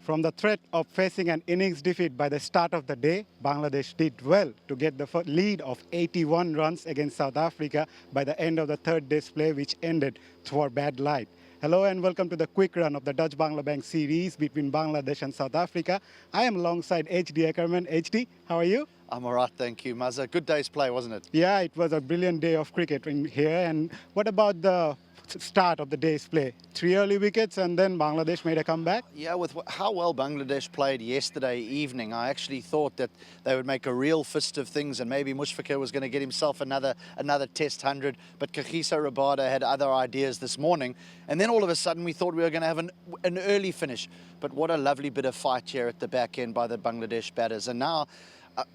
From the threat of facing an innings defeat by the start of the day, Bangladesh did well to get the lead of 81 runs against South Africa by the end of the third day's play, which ended through bad light. Hello and welcome to the quick run of the Dutch-Bangla Bank series between Bangladesh and South Africa. I am alongside HD Ackerman. HD, how are you? I'm all right, thank you, Mazza. Good day's play, wasn't it? Yeah, it was a brilliant day of cricket in here. And what about the start of the day's play? 3 early wickets and then Bangladesh made a comeback? Yeah, with how well Bangladesh played yesterday evening, I actually thought that they would make a real fist of things and maybe Mushrika was going to get himself another Test 100, but Kagiso Rabada had other ideas this morning. And then all of a sudden we thought we were going to have an early finish. But what a lovely bit of fight here at the back end by the Bangladesh batters. And now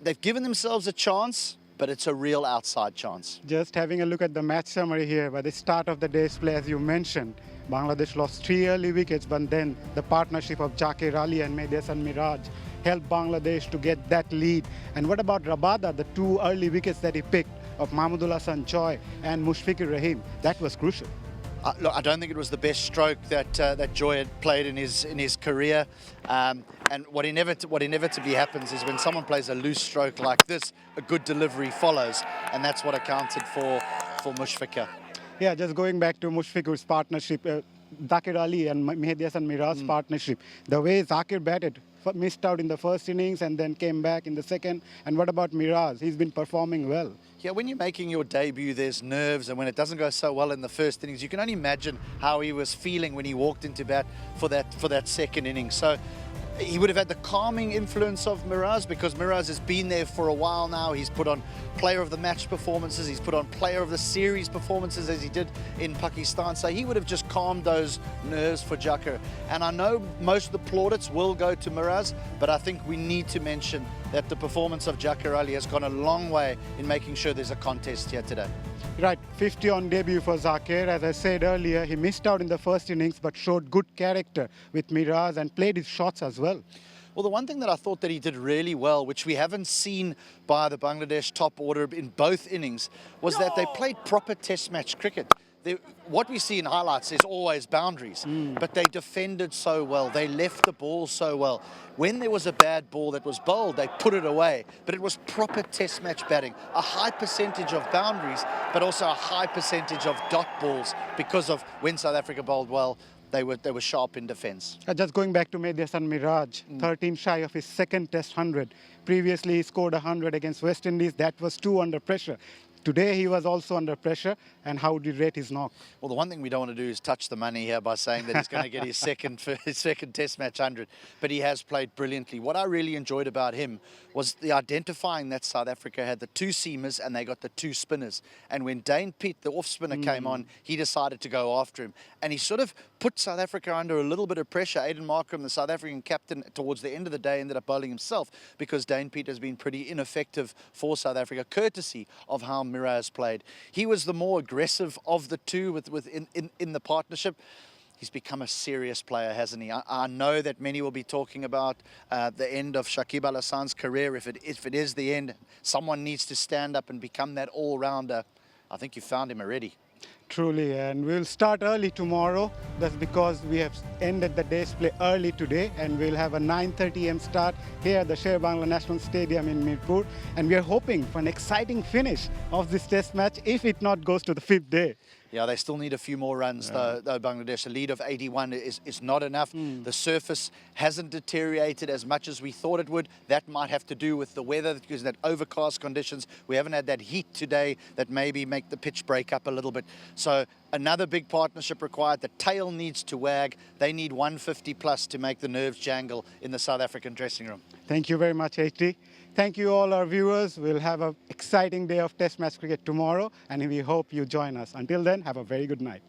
they've given themselves a chance, but it's a real outside chance. Just having a look at the match summary here, by the start of the day's play, as you mentioned, Bangladesh lost 3 early wickets, but then the partnership of Zakir Ali and Madison Miraj helped Bangladesh to get that lead. And what about Rabada, the 2 early wickets that he picked of Mahmudullah Hassan Choi and Mushfiqur Rahim? That was crucial. Look, I don't think it was the best stroke that Joy had played in his career. And what inevitably happens is when someone plays a loose stroke like this, a good delivery follows, and that's what accounted for Mushfiqur. Yeah, just going back to Mushfiqur's partnership, Zakir Ali and Mehdi Hasan Miraj's partnership, the way Zakir batted, missed out in the first innings and then came back in the second. And what about Miraj? He's been performing well. Yeah, when you're making your debut, there's nerves, and when it doesn't go so well in the first innings, you can only imagine how he was feeling when he walked into bat for that second inning. So he would have had the calming influence of Miraj because Miraj has been there for a while now. He's put on player of the match performances, he's put on player of the series performances as he did in Pakistan. So he would have just calmed those nerves for Zakir. And I know most of the plaudits will go to Miraj, but I think we need to mention that the performance of Zakir Ali has gone a long way in making sure there's a contest here today. Right, 50 on debut for Zakir. As I said earlier, he missed out in the first innings but showed good character with Miraj and played his shots as well. Well, the one thing that I thought that he did really well, which we haven't seen by the Bangladesh top order in both innings, was that they played proper test match cricket. What we see in highlights is always boundaries, but they defended so well. They left the ball so well. When there was a bad ball that was bowled, they put it away, but it was proper test match batting. A high percentage of boundaries, but also a high percentage of dot balls because of when South Africa bowled well, they were sharp in defence. Just going back to Mehdi Hasan Miraj, 13 shy of his second Test 100. Previously, he scored 100 against West Indies. That was 2 under pressure. Today, he was also under pressure. And how would you rate his knock? Well, the one thing we don't want to do is touch the money here by saying that he's going to get his second Test match 100. But he has played brilliantly. What I really enjoyed about him was the identifying that South Africa had the 2 seamers and they got the 2 spinners. And when Dane Pitt, the off spinner, came on, he decided to go after him. And he sort of put South Africa under a little bit of pressure. Aiden Markram, the South African captain, towards the end of the day ended up bowling himself because Dane Pitt has been pretty ineffective for South Africa, courtesy of how Miraj played. He was the more aggressive of the two in the partnership. He's become a serious player, hasn't he? I know that many will be talking about the end of Shakib Al Hasan's career. If it is the end, someone needs to stand up and become that all-rounder. I think you found him already. Truly, and we'll start early tomorrow. That's because we have ended the day's play early today, and we'll have a 9:30 a.m. start here at the Sher-e National Stadium in Mirpur. And we are hoping for an exciting finish of this Test match, if it not goes to the 5th day. Yeah, they still need a few more runs, though, Bangladesh. A lead of 81 is not enough. The surface hasn't deteriorated as much as we thought it would. That might have to do with the weather, because that overcast conditions. We haven't had that heat today that maybe make the pitch break up a little bit. So another big partnership required. The tail needs to wag. They need 150 plus to make the nerves jangle in the South African dressing room. Thank you very much, HD. Thank you all our viewers. We'll have an exciting day of Test match cricket tomorrow, and we hope you join us. Until then, have a very good night.